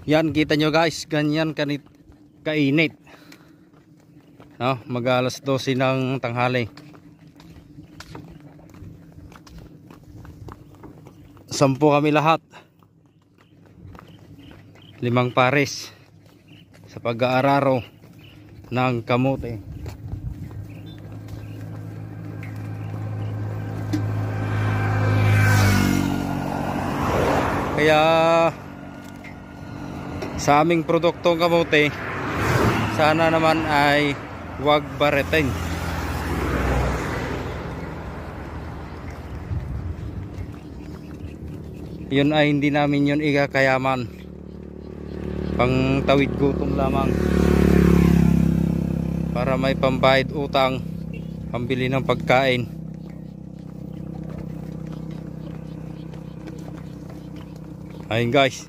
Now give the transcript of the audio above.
Yan, kita nyo guys, ganyan kainit. No, mag alas 12 ng tanghali. 10 kami lahat. 5 pares sa pag-aararo ng kamote. Kaya sa aming produktong kamote, sana naman ay huwag baritin. Yun ay hindi namin yun ikakayaman. Pang tawid gutom lamang, para may pambayad utang, pambili ng pagkain. Ayun guys.